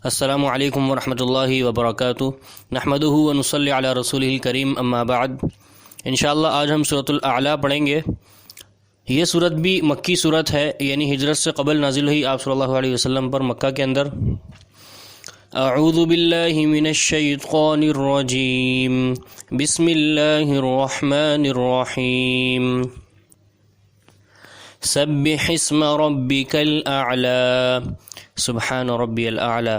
السلام علیکم ورحمۃ اللہ وبرکاتہ نحمدہ ونصلی علی رسولہ الکریم اما بعد۔ انشاءاللہ آج ہم سورۃ الاعلیٰ پڑھیں گے۔ یہ سورت بھی مکی سورت ہے، یعنی ہجرت سے قبل نازل ہوئی آپ صلی اللہ علیہ وسلم پر مکہ کے اندر۔ اعوذ باللہ من الشیطان الرجیم، بسم اللہ الرحمن الرحیم۔ سبح اسم ربک الاعلی، سبحان ربی الاعلی،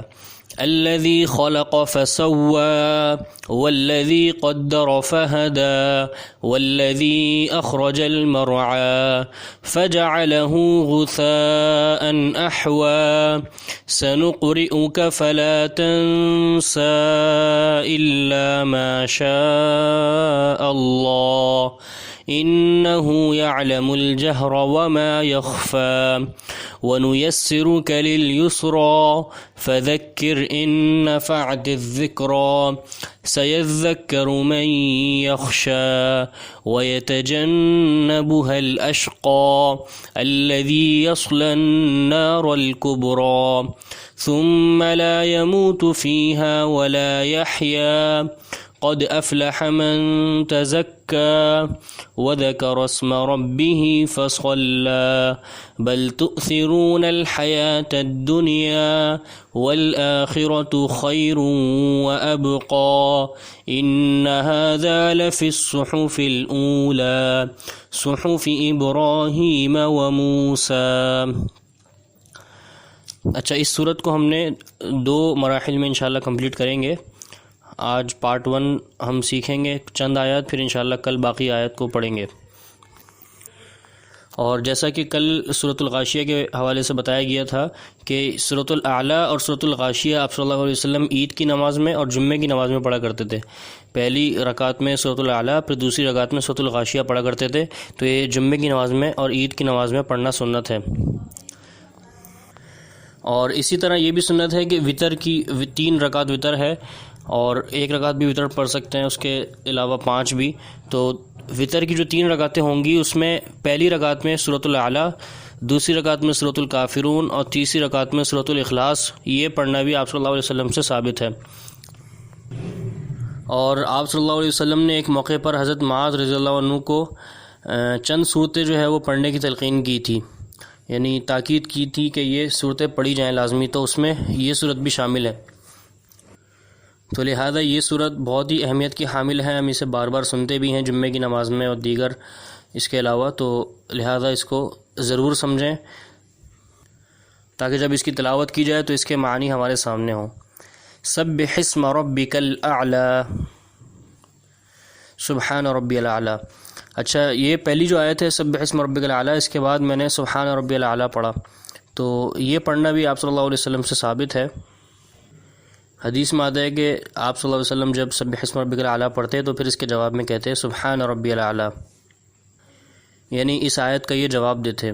الذي خلق فسوى والذي قدر فهدى والذي أخرج المرعى فجعله غثاء أحوى سنقرئك فلا تنسى إلا ما شاء الله إنه يعلم الجهر وما يخفى ونيسرك لليسرى فذكر إن نفعت الذكرى سيذكر من يخشى ويتجنبها الأشقى الذي يصلى النار الكبرى ثم لا يموت فيها ولا يحيا قد أفلح من تزكى وذكر اسم ربه فصلى بل تؤثرون الحياة الدنيا والآخرة خير وأبقى إن هذا لفي الصحف الأولى صحف إبراهيم وموسى۔ اچھا، اس صورت کو ہم نے 2 مراحل میں انشاءاللہ کمپلیٹ کریں گے۔ آج پارٹ 1 ہم سیکھیں گے چند آیات، پھر انشاءاللہ کل باقی آیات کو پڑھیں گے۔ اور جیسا کہ کل سورۃ الغاشیہ کے حوالے سے بتایا گیا تھا کہ سورۃ الاعلیٰ اور سورۃ الغاشیہ آپ صلی اللہ علیہ وسلم عید کی نماز میں اور جمعے کی نماز میں پڑھا کرتے تھے۔ پہلی رکعت میں سورۃ الاعلیٰ، پھر دوسری رکعت میں سورۃ الغاشیہ پڑھا کرتے تھے، تو یہ جمعے کی نماز میں اور عید کی نماز میں پڑھنا سنت ہے۔ اور اسی طرح یہ بھی سنت ہے کہ وطر کی 3 رکعت وطر ہے، اور 1 رکعت بھی وطر پڑھ سکتے ہیں، اس کے علاوہ 5 بھی۔ تو وطر کی جو 3 رکعتیں ہوں گی، اس میں پہلی رکعت میں سورۃ الاعلیٰ، دوسری رکعت میں سورۃ الکافرون اور تیسری رکعت میں سورۃ الاخلاص، یہ پڑھنا بھی آپ صلی اللہ علیہ وسلم سے ثابت ہے۔ اور آپ صلی اللہ علیہ وسلم نے ایک موقع پر حضرت معاذ رضی اللہ عنہ کو چند صورتیں جو ہے وہ پڑھنے کی تلقین کی تھی، یعنی تاکید کی تھی کہ یہ صورتیں پڑھی جائیں لازمی، تو اس میں یہ صورت بھی شامل ہے۔ تو لہذا یہ صورت بہت ہی اہمیت کی حامل ہے، ہم اسے بار بار سنتے بھی ہیں جمعے کی نماز میں اور دیگر اس کے علاوہ، تو لہذا اس کو ضرور سمجھیں تاکہ جب اس کی تلاوت کی جائے تو اس کے معنی ہمارے سامنے ہوں۔ سبح اسم ربک الاعلی، سبحان ربی الاعلی۔ اچھا، یہ پہلی جو آیت ہے سبح اسم ربک الاعلی، اس کے بعد میں نے سبحان ربی الاعلی پڑھا، تو یہ پڑھنا بھی آپ صلی اللہ علیہ وسلم سے ثابت ہے۔ حدیث میں آتا ہے کہ آپ صلی اللہ علیہ وسلم جب سبح اسم ربک الاعلی پڑھتے تو پھر اس کے جواب میں کہتے سبحان ربی الاعلی، یعنی اس آیت کا یہ جواب دیتے۔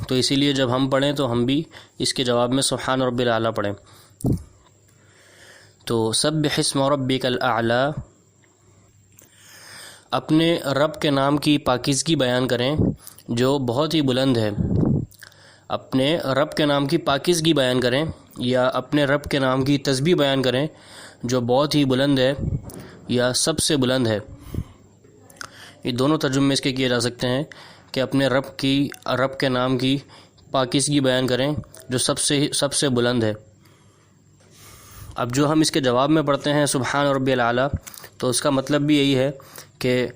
تو اسی لیے جب ہم پڑھیں تو ہم بھی اس کے جواب میں سبحان ربی الاعلی پڑھیں۔ تو سبح اسم ربک الاعلی، اپنے رب کے نام کی پاکیزگی بیان کریں جو بہت ہی بلند ہے۔ اپنے رب کے نام کی پاکیزگی بیان کریں یا اپنے رب کے نام کی تسبیح بیان کریں جو بہت ہی بلند ہے یا سب سے بلند ہے۔ یہ دونوں ترجمے اس کے کیے جا سکتے ہیں کہ اپنے رب کے نام کی پاکیزگی بیان کریں جو سب سے بلند ہے۔ اب جو ہم اس کے جواب میں پڑھتے ہیں سبحان ربی الاعلی، تو اس کا مطلب بھی یہی ہے کہ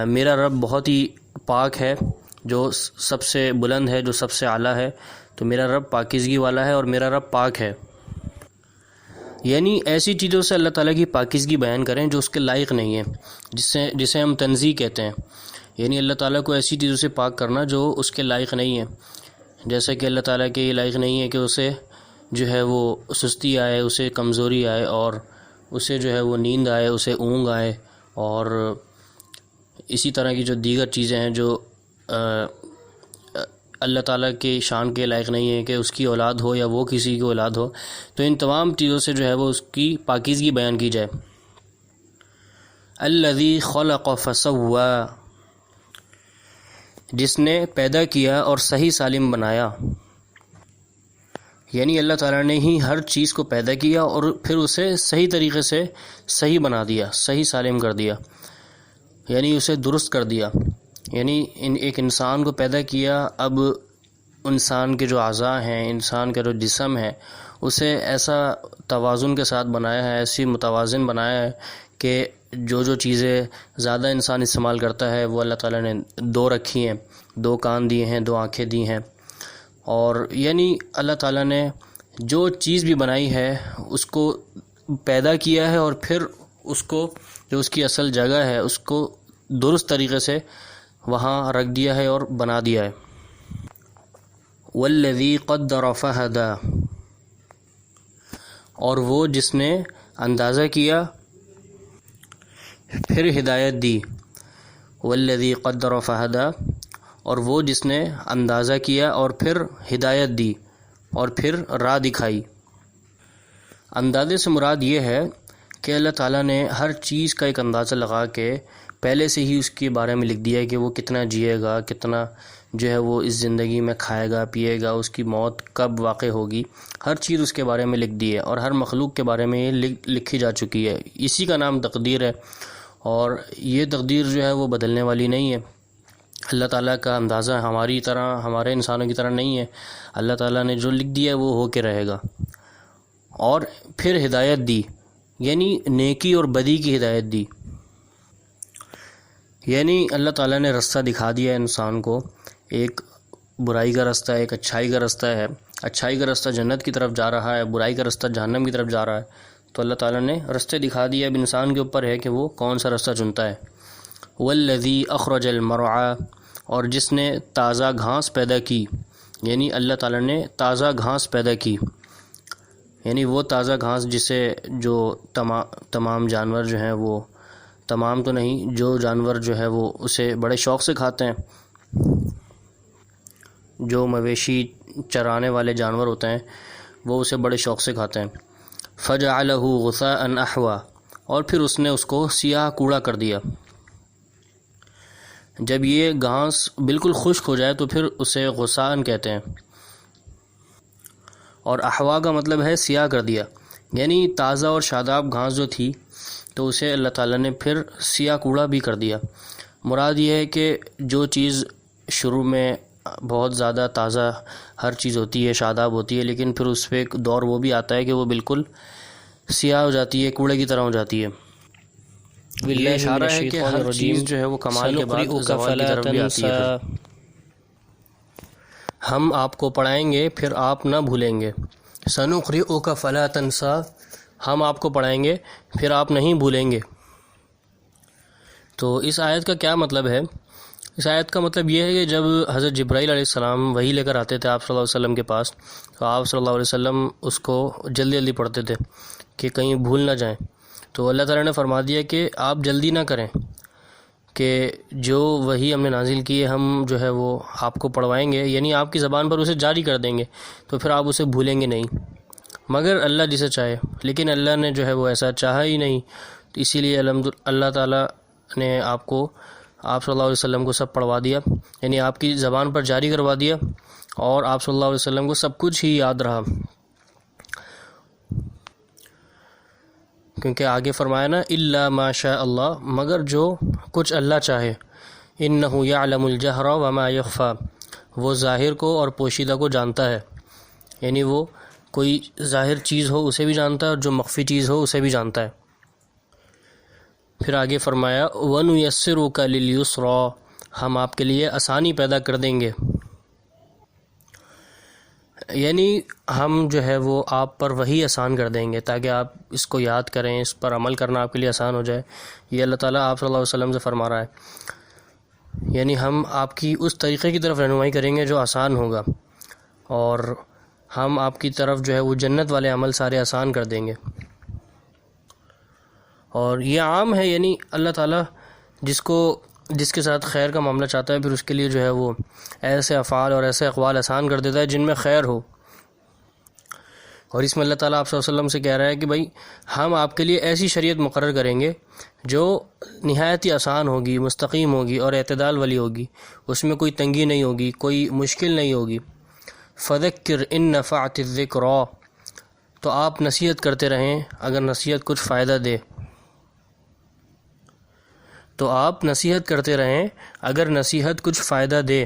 میرا رب بہت ہی پاک ہے، جو سب سے بلند ہے، جو سب سے اعلیٰ ہے، تو میرا رب پاکیزگی والا ہے اور میرا رب پاک ہے۔ یعنی ایسی چیزوں سے اللہ تعالیٰ کی پاکیزگی بیان کریں جو اس کے لائق نہیں ہے، جسے ہم تنزیہ کہتے ہیں، یعنی اللہ تعالیٰ کو ایسی چیزوں سے پاک کرنا جو اس کے لائق نہیں ہے، جیسے کہ اللہ تعالیٰ کے یہ لائق نہیں ہے کہ اسے جو ہے وہ سستی آئے، اسے کمزوری آئے، اور اسے جو ہے وہ نیند آئے، اسے اونگ آئے، اور اسی طرح کی جو دیگر چیزیں ہیں جو اللہ تعالیٰ کے شان کے لائق نہیں ہے کہ اس کی اولاد ہو یا وہ کسی کی اولاد ہو، تو ان تمام چیزوں سے جو ہے وہ اس کی پاکیزگی بیان کی جائے۔ الذی خلق فسوی، جس نے پیدا کیا اور صحیح سالم بنایا، یعنی اللہ تعالیٰ نے ہی ہر چیز کو پیدا کیا اور پھر اسے صحیح طریقے سے صحیح بنا دیا، صحیح سالم کر دیا، یعنی اسے درست کر دیا۔ یعنی ایک انسان کو پیدا کیا، اب انسان کے جو اعضاء ہیں، انسان کا جو جسم ہے، اسے ایسا توازن کے ساتھ بنایا ہے، ایسی متوازن بنایا ہے کہ جو چیزیں زیادہ انسان استعمال کرتا ہے وہ اللہ تعالیٰ نے 2 رکھی ہیں، 2 کان دیے ہیں، 2 آنکھیں دی ہیں۔ اور یعنی اللہ تعالیٰ نے جو چیز بھی بنائی ہے اس کو پیدا کیا ہے اور پھر اس کو جو اس کی اصل جگہ ہے اس کو درست طریقے سے وہاں رکھ دیا ہے اور بنا دیا ہے۔ والذی قدر فہدی، اور وہ جس نے اندازہ کیا پھر ہدایت دی۔ والذی قدر فہدی، اور وہ جس نے اندازہ کیا اور پھر ہدایت دی اور پھر راہ دکھائی۔ اندازے سے مراد یہ ہے کہ اللہ تعالیٰ نے ہر چیز کا ایک اندازہ لگا کے پہلے سے ہی اس کے بارے میں لکھ دیا ہے کہ وہ کتنا جیے گا، کتنا جو ہے وہ اس زندگی میں کھائے گا پیے گا، اس کی موت کب واقع ہوگی، ہر چیز اس کے بارے میں لکھ دی ہے، اور ہر مخلوق کے بارے میں یہ لکھی جا چکی ہے۔ اسی کا نام تقدیر ہے، اور یہ تقدیر جو ہے وہ بدلنے والی نہیں ہے۔ اللہ تعالیٰ کا اندازہ ہماری طرح، ہمارے انسانوں کی طرح نہیں ہے۔ اللہ تعالیٰ نے جو لکھ دیا ہے وہ ہو کے رہے گا۔ اور پھر ہدایت دی، یعنی نیکی اور بدی کی ہدایت دی، یعنی اللہ تعالیٰ نے رستہ دکھا دیا ہے انسان کو۔ ایک برائی کا رستہ ہے، ایک اچھائی کا رستہ ہے۔ اچھائی کا رستہ جنت کی طرف جا رہا ہے، برائی کا رستہ جہنم کی طرف جا رہا ہے، تو اللہ تعالیٰ نے رستے دکھا دیے، اب انسان کے اوپر ہے کہ وہ کون سا رستہ چنتا ہے۔ والذی اخرج المرعی، اور جس نے تازہ گھاس پیدا کی، یعنی اللہ تعالیٰ نے تازہ گھاس پیدا کی، یعنی وہ تازہ گھاس جسے جو تمام جانور جو ہیں وہ، تمام تو نہیں، جو جانور جو ہے وہ اسے بڑے شوق سے کھاتے ہیں، جو مویشی چرانے والے جانور ہوتے ہیں وہ اسے بڑے شوق سے کھاتے ہیں۔ فجعلہ غثاء احوا، اور پھر اس نے اس کو سیاہ کوڑا کر دیا۔ جب یہ گھاس بالکل خشک ہو جائے تو پھر اسے غثاء کہتے ہیں، اور احوا کا مطلب ہے سیاہ کر دیا، یعنی تازہ اور شاداب گھاس جو تھی تو اسے اللہ تعالیٰ نے پھر سیاہ کوڑا بھی کر دیا۔ مراد یہ ہے کہ جو چیز شروع میں بہت زیادہ تازہ ہر چیز ہوتی ہے، شاداب ہوتی ہے، لیکن پھر اس پہ ایک دور وہ بھی آتا ہے کہ وہ بالکل سیاہ ہو جاتی ہے، کوڑے کی طرح ہو جاتی ہے۔ یہ اشارہ ہے کہ ہر چیز جو ہے وہ کمال کے بعد زوال کی طرف بھی آتی ہے۔ ہم آپ کو پڑھائیں گے پھر آپ نہ بھولیں گے۔ سنقرئک فلا تنسیٰ، ہم آپ کو پڑھائیں گے پھر آپ نہیں بھولیں گے۔ تو اس آیت کا کیا مطلب ہے؟ اس آیت کا مطلب یہ ہے کہ جب حضرت جبرائیل علیہ السلام وحی لے کر آتے تھے آپ صلی اللہ علیہ وسلم کے پاس، تو آپ صلی اللہ علیہ وسلم اس کو جلدی جلدی پڑھتے تھے کہ کہیں بھول نہ جائیں۔ تو اللہ تعالیٰ نے فرما دیا کہ آپ جلدی نہ کریں، کہ جو وحی ہم نے نازل کی ہے ہم جو ہے وہ آپ کو پڑھوائیں گے، یعنی آپ کی زبان پر اسے جاری کر دیں گے، تو پھر آپ اسے بھولیں گے نہیں، مگر اللہ جسے چاہے۔ لیکن اللہ نے جو ہے وہ ایسا چاہا ہی نہیں، تو اسی لیے اللہ تعالیٰ نے آپ صلی اللہ علیہ وسلم کو سب پڑھوا دیا، یعنی آپ کی زبان پر جاری کروا دیا، اور آپ صلی اللہ علیہ وسلم کو سب کچھ ہی یاد رہا، کیونکہ آگے فرمایا نا الا ما شاء اللہ، مگر جو کچھ اللہ چاہے۔ انہ یعلم الجہر وما یخفی، وہ ظاہر کو اور پوشیدہ کو جانتا ہے، یعنی وہ کوئی ظاہر چیز ہو اسے بھی جانتا ہے اور جو مخفی چیز ہو اسے بھی جانتا ہے۔ پھر آگے فرمایا وَنُيَسِّرُكَ لِلْيُسْرَى، ہم آپ کے لیے آسانی پیدا کر دیں گے، یعنی ہم جو ہے وہ آپ پر وہی آسان کر دیں گے تاکہ آپ اس کو یاد کریں، اس پر عمل کرنا آپ کے لیے آسان ہو جائے۔ یہ اللہ تعالیٰ آپ صلی اللہ علیہ وسلم سے فرما رہا ہے، یعنی ہم آپ کی اس طریقے کی طرف رہنمائی کریں گے جو آسان ہوگا، اور ہم آپ کی طرف جو ہے وہ جنت والے عمل سارے آسان کر دیں گے۔ اور یہ عام ہے، یعنی اللہ تعالیٰ جس کے ساتھ خیر کا معاملہ چاہتا ہے پھر اس کے لیے جو ہے وہ ایسے افعال اور ایسے اقوال آسان کر دیتا ہے جن میں خیر ہو۔ اور اس میں اللہ تعالیٰ آپ صلی اللہ علیہ وسلم سے کہہ رہا ہے کہ بھائی ہم آپ کے لیے ایسی شریعت مقرر کریں گے جو نہایت ہی آسان ہوگی، مستقیم ہوگی اور اعتدال والی ہوگی، اس میں کوئی تنگی نہیں ہوگی، کوئی مشکل نہیں ہوگی۔ فذکر ان نفعت الذکریٰ، تو آپ نصیحت کرتے رہیں اگر نصیحت کچھ فائدہ دے، تو آپ نصیحت کرتے رہیں اگر نصیحت کچھ فائدہ دے۔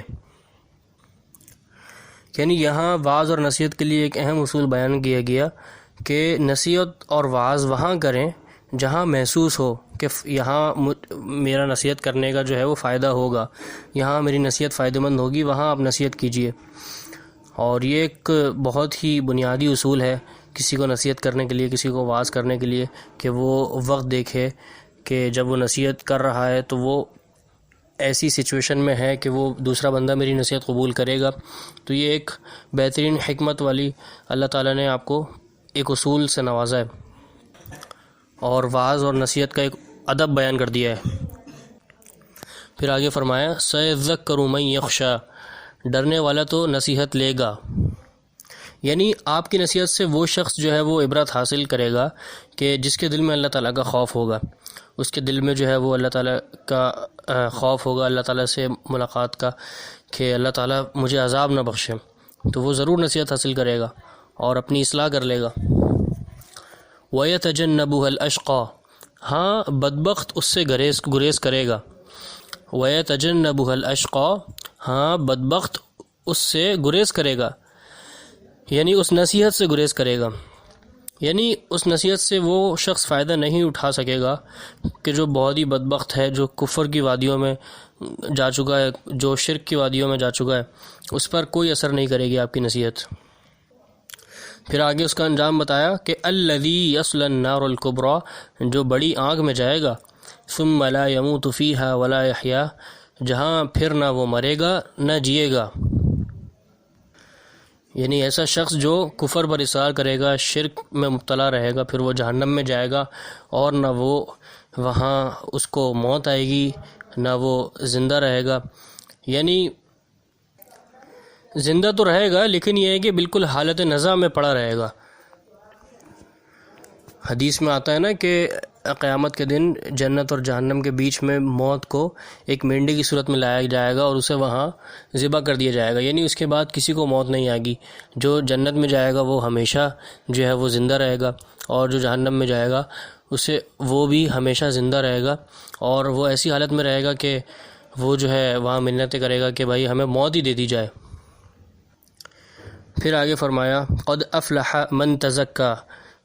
یعنی یہاں وعظ اور نصیحت کے لیے ایک اہم اصول بیان کیا گیا کہ نصیحت اور وعظ وہاں کریں جہاں محسوس ہو کہ یہاں میرا نصیحت کرنے کا جو ہے وہ فائدہ ہوگا، یہاں میری نصیحت فائدہ مند ہوگی، وہاں آپ نصیحت کیجیے۔ اور یہ ایک بہت ہی بنیادی اصول ہے کسی کو نصیحت کرنے کے لیے، کسی کو وعظ کرنے کے لیے، کہ وہ وقت دیکھے کہ جب وہ نصیحت کر رہا ہے تو وہ ایسی سچویشن میں ہے کہ وہ دوسرا بندہ میری نصیحت قبول کرے گا۔ تو یہ ایک بہترین حکمت والی اللہ تعالیٰ نے آپ کو ایک اصول سے نوازا ہے، اور وعظ اور نصیحت کا ایک ادب بیان کر دیا ہے۔ پھر آگے فرمایا سَيَذَّكَّرُ مَن يَخْشَىٰ، ڈرنے والا تو نصیحت لے گا، یعنی آپ کی نصیحت سے وہ شخص جو ہے وہ عبرت حاصل کرے گا کہ جس کے دل میں اللہ تعالیٰ کا خوف ہوگا، اس کے دل میں جو ہے وہ اللہ تعالیٰ کا خوف ہوگا، اللہ تعالیٰ سے ملاقات کا، کہ اللہ تعالیٰ مجھے عذاب نہ بخشے، تو وہ ضرور نصیحت حاصل کرے گا اور اپنی اصلاح کر لے گا۔ وَيَتَجَنَّبُهَا الْأَشْقَىٰ، ہاں بدبخت اس سے گریز کرے گا۔ وَيَتَجَنَّبُهَا الْأَشْقَىٰ، ہاں بدبخت اس سے گریز کرے گا، یعنی اس نصیحت سے گریز کرے گا، یعنی اس نصیحت سے وہ شخص فائدہ نہیں اٹھا سکے گا کہ جو بہت ہی بدبخت ہے، جو کفر کی وادیوں میں جا چکا ہے، جو شرک کی وادیوں میں جا چکا ہے، اس پر کوئی اثر نہیں کرے گی آپ کی نصیحت۔ پھر آگے اس کا انجام بتایا کہ الذی یصلی النار الکبریٰ، جو بڑی آگ میں جائے گا، ثم لا یموت فیہا ولا یحییٰ، جہاں پھر نہ وہ مرے گا نہ جیے گا، یعنی ایسا شخص جو کفر پر اصرار کرے گا، شرک میں مبتلا رہے گا، پھر وہ جہنم میں جائے گا، اور نہ وہ وہاں اس کو موت آئے گی نہ وہ زندہ رہے گا، یعنی زندہ تو رہے گا لیکن یہ ہے کہ بالکل حالت نزع میں پڑا رہے گا۔ حدیث میں آتا ہے نا کہ قیامت کے دن جنت اور جہنم کے بیچ میں موت کو ایک مینڈے کی صورت میں لایا جائے گا اور اسے وہاں ذبح کر دیا جائے گا، یعنی اس کے بعد کسی کو موت نہیں آئے گی۔ جو جنت میں جائے گا وہ ہمیشہ جو ہے وہ زندہ رہے گا، اور جو جہنم میں جائے گا اسے وہ بھی ہمیشہ زندہ رہے گا، اور وہ ایسی حالت میں رہے گا کہ وہ جو ہے وہاں منتیں کرے گا کہ بھائی ہمیں موت ہی دے دی جائے۔ پھر آگے فرمایا قد افلح من تزکا،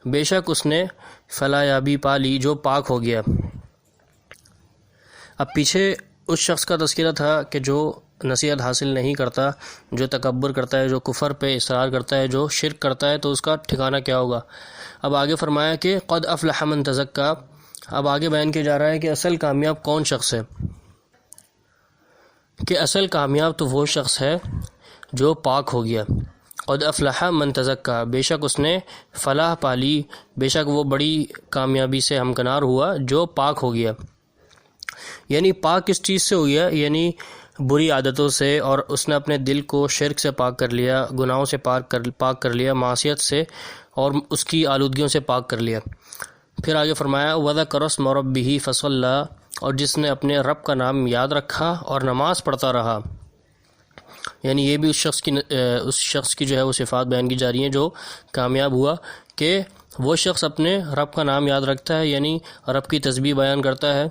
بے شک اس نے فلاح یابی پا لی جو پاک ہو گیا۔ اب پیچھے اس شخص کا تذکرہ تھا کہ جو نصیحت حاصل نہیں کرتا، جو تکبر کرتا ہے، جو کفر پہ اصرار کرتا ہے، جو شرک کرتا ہے، تو اس کا ٹھکانہ کیا ہوگا۔ اب آگے فرمایا کہ قد افلح من تزکا، اب آگے بیان کیا جا رہا ہے کہ اصل کامیاب کون شخص ہے، کہ اصل کامیاب تو وہ شخص ہے جو پاک ہو گیا۔ قد افلح من تزکا، بے شک اس نے فلاح پالی، بے شک وہ بڑی کامیابی سے ہمکنار ہوا جو پاک ہو گیا۔ یعنی پاک کس چیز سے ہو گیا؟ یعنی بری عادتوں سے، اور اس نے اپنے دل کو شرک سے پاک کر لیا، گناہوں سے پاک کر لیا، معصیت سے اور اس کی آلودگیوں سے پاک کر لیا۔ پھر آگے فرمایا وَذَكَرَ اسْمَ رَبِّهِ فَصَلَّىٰ، اور جس نے اپنے رب کا نام یاد رکھا اور نماز پڑھتا رہا، یعنی یہ بھی اس شخص کی جو ہے وہ صفات بیان کی جا رہی ہیں جو کامیاب ہوا، کہ وہ شخص اپنے رب کا نام یاد رکھتا ہے، یعنی رب کی تسبیح بیان کرتا ہے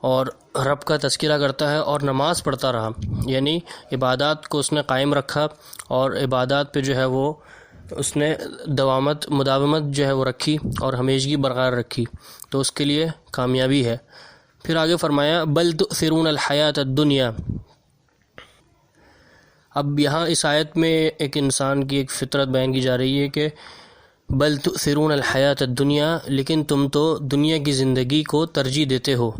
اور رب کا تذکرہ کرتا ہے اور نماز پڑھتا رہا، یعنی عبادات کو اس نے قائم رکھا اور عبادات پہ جو ہے وہ اس نے مداومت جو ہے وہ رکھی اور ہمیشگی برقرار رکھی، تو اس کے لیے کامیابی ہے۔ پھر آگے فرمایا بل تؤثرون الحیات الدنیا، اب یہاں اس آیت میں ایک انسان کی ایک فطرت بیان کی جا رہی ہے کہ بل تؤثرون الحیات الدنیا، لیکن تم تو دنیا کی زندگی کو ترجیح دیتے ہو۔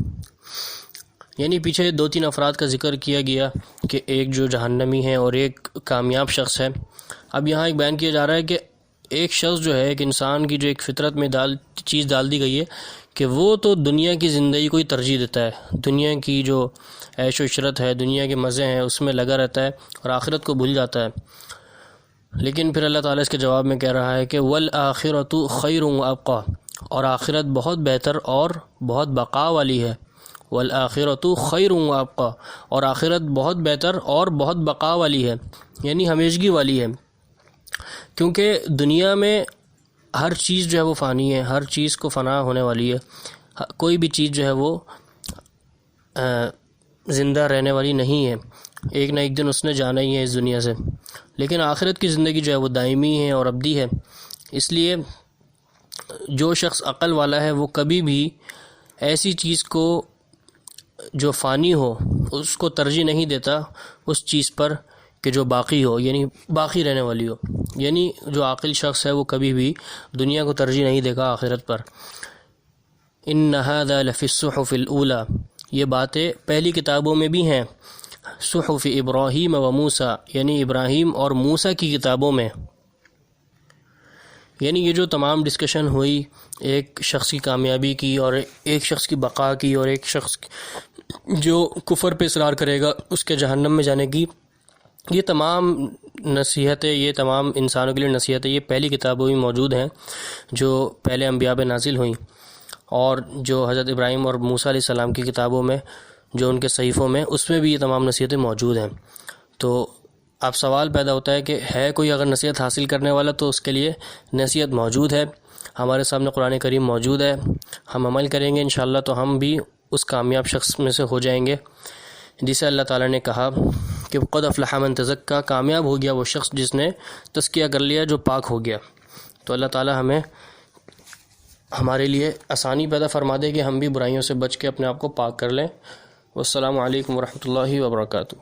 یعنی پیچھے 2-3 افراد کا ذکر کیا گیا کہ ایک جو جہنمی ہے اور ایک کامیاب شخص ہے۔ اب یہاں ایک بیان کیا جا رہا ہے کہ ایک شخص جو ہے، ایک انسان کی جو ایک فطرت میں چیز ڈال دی گئی ہے کہ وہ تو دنیا کی زندگی کو ہی ترجیح دیتا ہے، دنیا کی جو عیش و عشرت ہے، دنیا کے مزے ہیں، اس میں لگا رہتا ہے اور آخرت کو بھول جاتا ہے۔ لیکن پھر اللہ تعالیٰ اس کے جواب میں کہہ رہا ہے کہ وَالْآخِرَةُ خَيْرٌ وَأَبْقَىٰ، اور آخرت بہت بہتر اور بہت بقا والی ہے۔ وَالْآخِرَةُ خَيْرٌ وَأَبْقَىٰ، اور آخرت بہت بہتر اور بہت بقا والی ہے، یعنی ہمیشگی والی ہے۔ کیونکہ دنیا میں ہر چیز جو ہے وہ فانی ہے، ہر چیز کو فنا ہونے والی ہے، کوئی بھی چیز جو ہے وہ زندہ رہنے والی نہیں ہے، ایک نہ ایک دن اس نے جانا ہی ہے اس دنیا سے۔ لیکن آخرت کی زندگی جو ہے وہ دائمی ہے اور ابدی ہے، اس لیے جو شخص عقل والا ہے وہ کبھی بھی ایسی چیز کو جو فانی ہو اس کو ترجیح نہیں دیتا اس چیز پر کہ جو باقی ہو، یعنی باقی رہنے والی ہو۔ یعنی جو عاقل شخص ہے وہ کبھی بھی دنیا کو ترجیح نہیں دے گا آخرت پر۔ ان ھذا لفی الصحف الاولی، یہ باتیں پہلی کتابوں میں بھی ہیں، صحف ابراہیم و موسیٰ، یعنی ابراہیم اور موسیٰ کی کتابوں میں۔ یعنی یہ جو تمام ڈسکشن ہوئی ایک شخص کی کامیابی کی اور ایک شخص کی بقا کی اور ایک شخص جو کفر پہ اصرار کرے گا اس کے جہنم میں جانے کی، یہ تمام نصیحتیں، یہ تمام انسانوں کے لیے نصیحتیں یہ پہلی کتابوں میں موجود ہیں جو پہلے انبیاء پہ نازل ہوئیں، اور جو حضرت ابراہیم اور موسیٰ علیہ السلام کی کتابوں میں جو ان کے صحیفوں میں اس میں بھی یہ تمام نصیحتیں موجود ہیں۔ تو اب سوال پیدا ہوتا ہے کہ ہے کوئی اگر نصیحت حاصل کرنے والا تو اس کے لیے نصیحت موجود ہے، ہمارے سامنے قرآن کریم موجود ہے، ہم عمل کریں گے انشاءاللہ تو ہم بھی اس کامیاب شخص میں سے ہو جائیں گے جسے اللہ تعالیٰ نے کہا کہ قد افلح من تزکیٰ، کامیاب ہو گیا وہ شخص جس نے تزکیہ کر لیا، جو پاک ہو گیا۔ تو اللہ تعالیٰ ہمارے لیے آسانی پیدا فرما دے کہ ہم بھی برائیوں سے بچ کے اپنے آپ کو پاک کر لیں۔ والسلام علیکم ورحمۃ اللہ وبرکاتہ۔